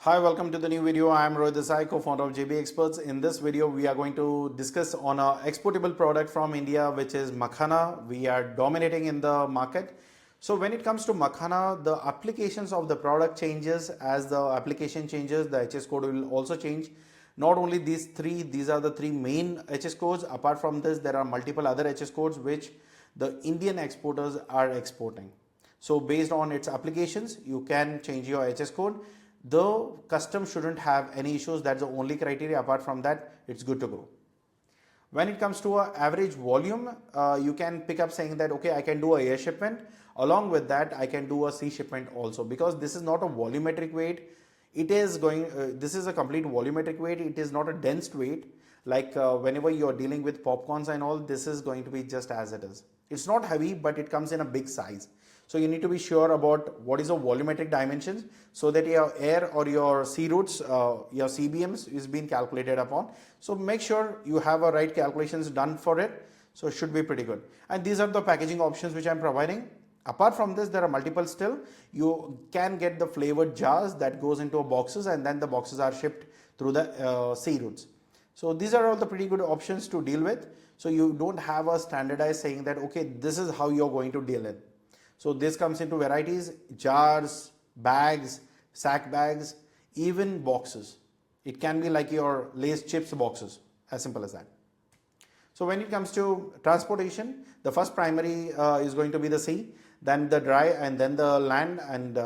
Hi, welcome to the new video. I am Rohit Desai, co-founder of JB Experts. In this video, we are going to discuss on a exportable product from India, which is Makhana. We are dominating in the market. So when it comes to Makhana, the applications of the product changes. As the application changes, the HS code will also change. Not only these are the three main HS codes. Apart from this, there are multiple other HS codes which the Indian exporters are exporting. So based on its applications, you can change your HS code. The custom shouldn't have any issues. That's the only criteria. Apart from that, it's good to go. When it comes to an average volume, you can pick up saying that, okay, I can do a air shipment. Along with that, I can do a sea shipment also, because this is not a volumetric weight. It is this is a complete volumetric weight. It is not a dense weight. Like whenever you're dealing with popcorns and all, this is going to be just as it is. It's not heavy, but it comes in a big size. So you need to be sure about what is the volumetric dimensions, so that your air or your sea routes, your CBMs is being calculated upon. So make sure you have a right calculations done for it. So it should be pretty good. And these are the packaging options which I'm providing. Apart from this, there are multiple still. You can get the flavored jars that goes into boxes, and then the boxes are shipped through the sea routes. So these are all the pretty good options to deal with. So you don't have a standardized saying that, okay, this is how you're going to deal it. So this comes into varieties: jars, bags, sack bags, even boxes. It can be like your Lay's chips boxes, as simple as that. So when it comes to transportation, the first primary is going to be the sea, then the dry, and then the land, and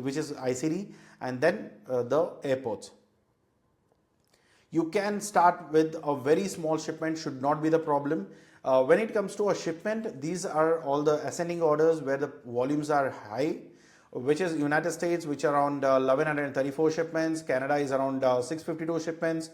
which is ICD, and then the airports. You can start with a very small shipment, should not be the problem. When it comes to a shipment, these are all the ascending orders where the volumes are high, which is United States, which are around 1134 shipments, Canada is around 652 shipments,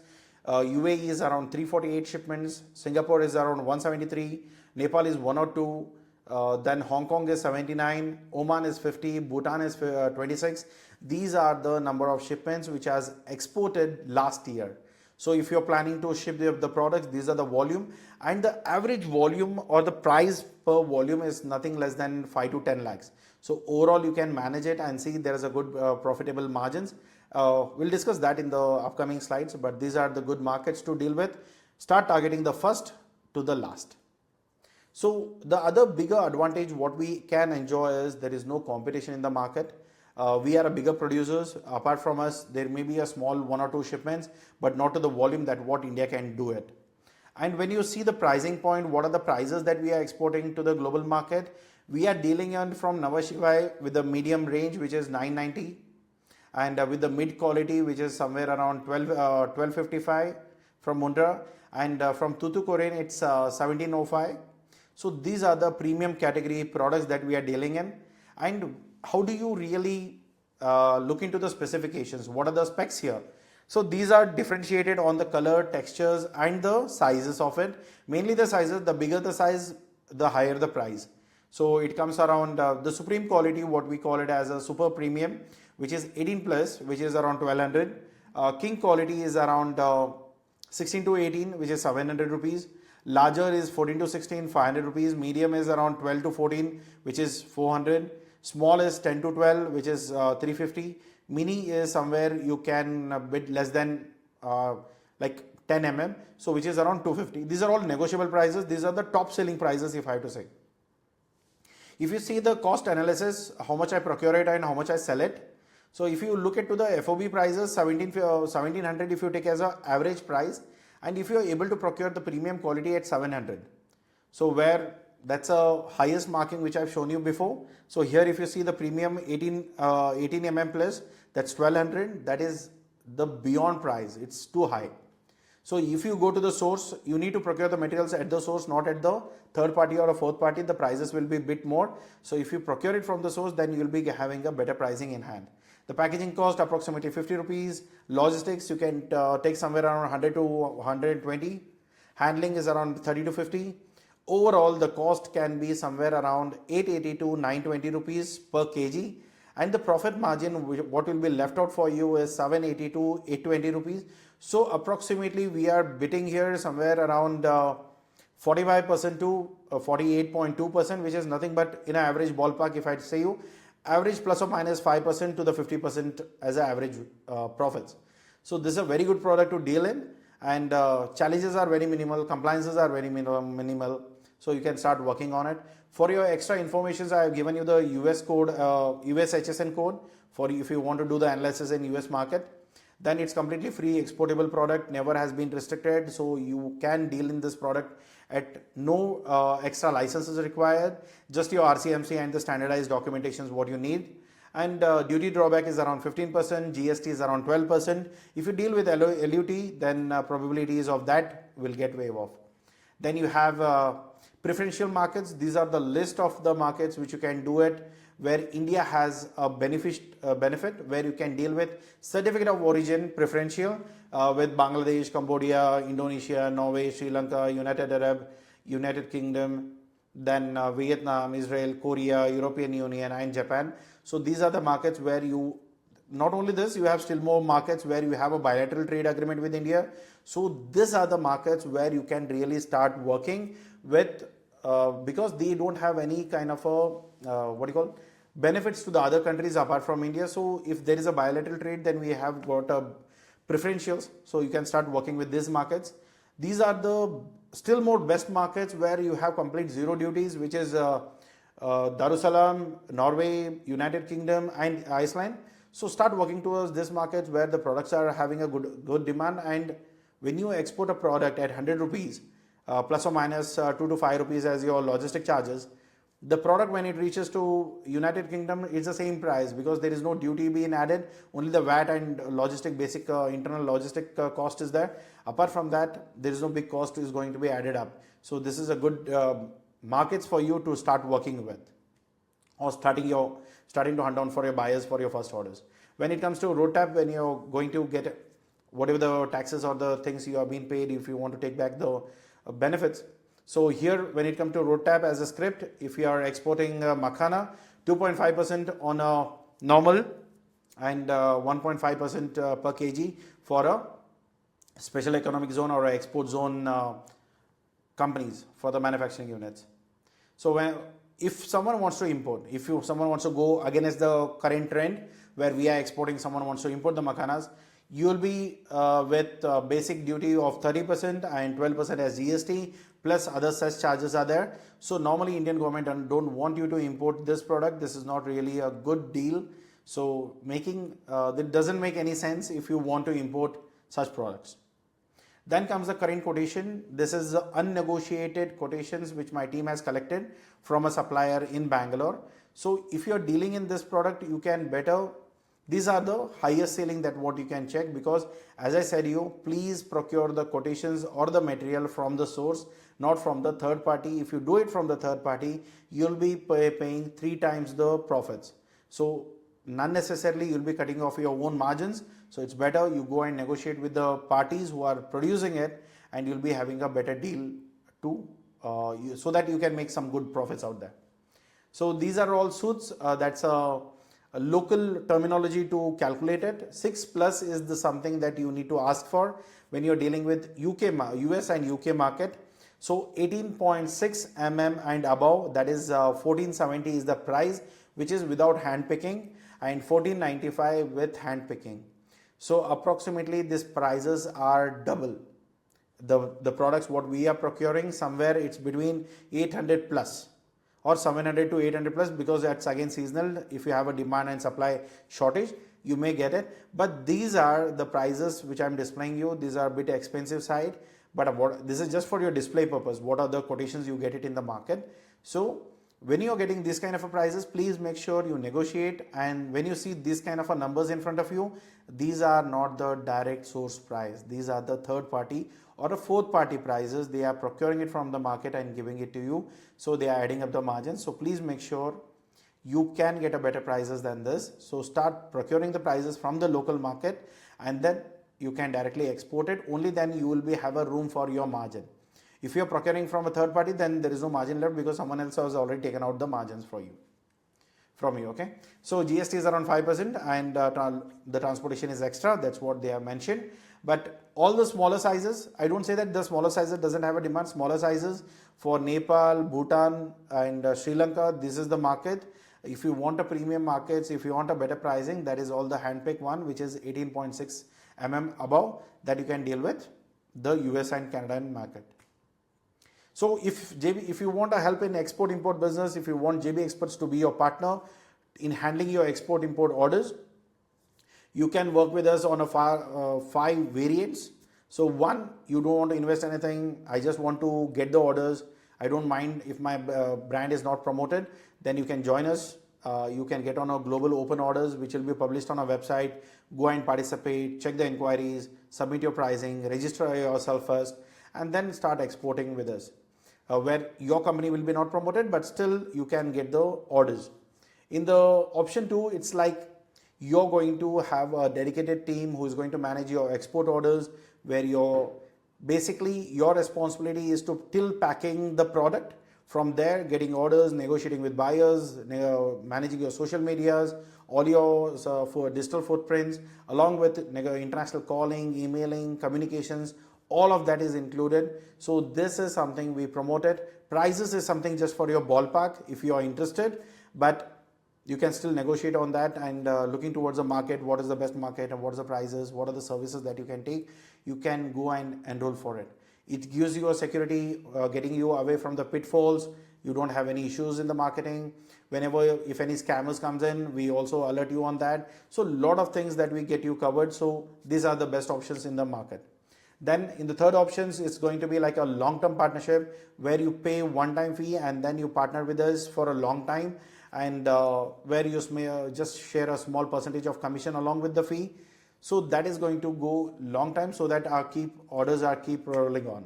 UAE is around 348 shipments, Singapore is around 173, Nepal is 102, then Hong Kong is 79, Oman is 50, Bhutan is 26. These are the number of shipments which has exported last year. So if you're planning to ship the products, these are the volume, and the average volume or the price per volume is nothing less than 5 to 10 lakhs. So overall you can manage it and see there is a good profitable margins. We'll discuss that in the upcoming slides, but these are the good markets to deal with. Start targeting the first to the last. So the other bigger advantage what we can enjoy is there is no competition in the market. We are a bigger producers. Apart from us, there may be a small 1 or 2 shipments, but not to the volume that what India can do it. And when you see the pricing point, what are the prices that we are exporting to the global market? We are dealing on from Navashivai with the medium range, which is 990, and with the mid quality, which is somewhere around 1255 from Mundra, and from Tuticorin it's 1705. So these are the premium category products that we are dealing in. And how do you really look into the specifications? What are the specs here? So these are differentiated on the color, textures, and the sizes of it. Mainly the sizes, the bigger the size, the higher the price. So it comes around the supreme quality, what we call it as a super premium, which is 18 plus, which is around 1200. King quality is around 16 to 18, which is 700 rupees. Larger is 14 to 16, 500 rupees. Medium is around 12 to 14, which is 400. Small is 10 to 12, which is 350. Mini is somewhere you can bid less than like 10 mm, so which is around 250. These are all negotiable prices. These are the top selling prices, if I have to say. If you see the cost analysis, how much I procure it and how much I sell it. So if you look into the FOB prices, 1700 if you take as an average price, and if you are able to procure the premium quality at 700. So where that's a highest marking which I've shown you before. So here if you see the premium 18 mm plus, that's 1200. That is the beyond price. It's too high. So if you go to the source, you need to procure the materials at the source, not at the third party or a fourth party. The prices will be a bit more. So if you procure it from the source, then you will be having a better pricing in hand. The packaging cost approximately 50 rupees. Logistics, you can take somewhere around 100 to 120. Handling is around 30 to 50. Overall, the cost can be somewhere around 880 to 920 rupees per kg, and the profit margin what will be left out for you is 780 to 820 rupees. So approximately we are bidding here somewhere around 45% to 48.2%, which is nothing but in an average ballpark, if I say you, average plus or minus 5% to the 50% as an average profits. So this is a very good product to deal in, and challenges are very minimal, compliances are very minimal, so you can start working on it. For your extra informations, I have given you the US code, US HSN code for if you want to do the analysis in US market. Then it's completely free, exportable product, never has been restricted, so you can deal in this product at no extra licenses required, just your RCMC and the standardized documentations what you need. And duty drawback is around 15%, GST is around 12%. If you deal with LUT, then probabilities of that will get waived off. Then you have preferential markets. These are the list of the markets which you can do it, where India has a benefit where you can deal with certificate of origin preferential with Bangladesh, Cambodia, Indonesia, Norway, Sri Lanka, United Arab, United Kingdom, then Vietnam, Israel, Korea, European Union and Japan. So these are the markets where you, not only this, you have still more markets where you have a bilateral trade agreement with India. So these are the markets where you can really start working with because they don't have any kind of a benefits to the other countries apart from India. So if there is a bilateral trade, then we have got preferentials, so you can start working with these markets. These are the still more best markets where you have complete zero duties, which is Darussalam, Norway, United Kingdom and Iceland. So start working towards these markets where the products are having a good demand. And when you export a product at 100 rupees plus or minus 2 to 5 rupees as your logistic charges, the product when it reaches to United Kingdom, it's the same price because there is no duty being added, only the VAT and logistic basic internal logistic cost is there. Apart from that, there is no big cost is going to be added up. So this is a good markets for you to start working with, or starting to hunt down for your buyers for your first orders. When it comes to road tap, when you're going to get whatever the taxes or the things you are being paid, if you want to take back the benefits. So here, when it comes to road tab as a script, if you are exporting Makhana, 2.5% on a normal and 1.5% per kg for a special economic zone or a export zone companies for the manufacturing units. So if someone wants to import, someone wants to go against the current trend where we are exporting, someone wants to import the Makhanas, you will be with basic duty of 30% and 12% as GST plus other such charges are there. So normally Indian government don't want you to import this product. This is not really a good deal. So it doesn't make any sense if you want to import such products. Then comes the current quotation. This is the unnegotiated quotations which my team has collected from a supplier in Bangalore. So if you are dealing in this product, you can better, these are the highest selling that what you can check, because as I said please procure the quotations or the material from the source, not from the third party. If you do it from the third party, you'll be paying 3 times the profits. So not necessarily you'll be cutting off your own margins. So it's better you go and negotiate with the parties who are producing it, and you'll be having a better deal so that you can make some good profits out there. So these are all suits. That's a local terminology to calculate it. 6 plus is something that you need to ask for when you're dealing with US and UK market. So 18.6 mm and above, that is 1470 is the price, which is without hand picking, and 1495 with hand picking. So approximately these prices are double. The products what we are procuring, somewhere it's between 800 plus or 700 to 800 plus, because that's again seasonal. If you have a demand and supply shortage, you may get it. But these are the prices which I'm displaying you. These are a bit expensive side, but this is just for your display purpose. What are the quotations you get it in the market? So when you're getting this kind of a prices, please make sure you negotiate. And when you see this kind of a numbers in front of you, these are not the direct source price. These are the third party or a fourth party prices. They are procuring it from the market and giving it to you. So they are adding up the margins. So please make sure you can get a better prices than this. So start procuring the prices from the local market, and then you can directly export it. Only then you will have a room for your margin. If you are procuring from a third party, then there is no margin left, because someone else has already taken out the margins from you. Okay. So GST is around 5%, and the transportation is extra. That's what they have mentioned. But all the smaller sizes, I don't say that the smaller sizes doesn't have a demand. Smaller sizes for Nepal, Bhutan and Sri Lanka, this is the market. If you want a premium markets, if you want a better pricing, that is all the handpicked one, which is 18.6 above, that you can deal with the US and Canadian market. So if you want a help in export import business, if you want JB Experts to be your partner in handling your export import orders, you can work with us on a 5 variants. So one, you don't want to invest anything, I just want to get the orders, I don't mind if my brand is not promoted, then you can join us. You can get on our global open orders, which will be published on our website. Go and participate, check the inquiries, submit your pricing, register yourself first, and then start exporting with us. Where your company will be not promoted, but still you can get the orders. In the option 2, it's like you're going to have a dedicated team who is going to manage your export orders, where basically your responsibility is to till packing the product. From there, getting orders, negotiating with buyers, managing your social medias, all your for digital footprints, along with international calling, emailing, communications, all of that is included. So this is something we promoted. Prices is something just for your ballpark if you are interested, but you can still negotiate on that, and looking towards the market, what is the best market and what is the prices, what are the services that you can take, you can go and enroll for it. It gives you a security, getting you away from the pitfalls. You don't have any issues in the marketing. If any scammers comes in, we also alert you on that. So a lot of things that we get you covered. So these are the best options in the market. Then in the third options, it's going to be like a long-term partnership where you pay one-time fee and then you partner with us for a long time, and where you may just share a small percentage of commission along with the fee. So that is going to go long time, so that our orders are keep rolling on.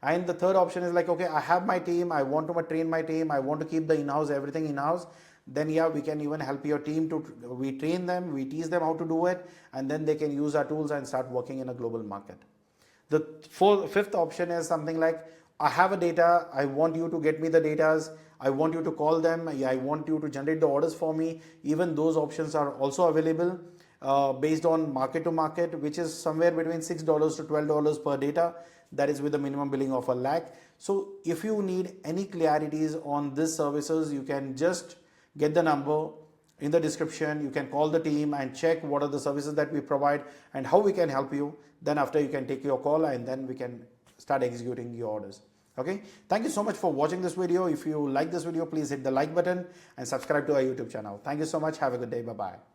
And the third option is like, okay, I have my team, I want to train my team, I want to keep the in-house, everything in-house. Then yeah, we can even help your team we train them, we teach them how to do it, and then they can use our tools and start working in a global market. The fifth option is something like, I have a data, I want you to get me the data, I want you to call them, I want you to generate the orders for me. Even those options are also available. Based on market to market, which is somewhere between $6 to $12 per data. That is with a minimum billing of $1 lakh. So if you need any clarities on these services, you can just get the number in the description. You can call the team and check what are the services that we provide and how we can help you. Then after, you can take your call and then we can start executing your orders. Okay, thank you so much for watching this video. If you like this video, please hit the like button and subscribe to our YouTube channel. Thank you so much. Have a good day. Bye-bye.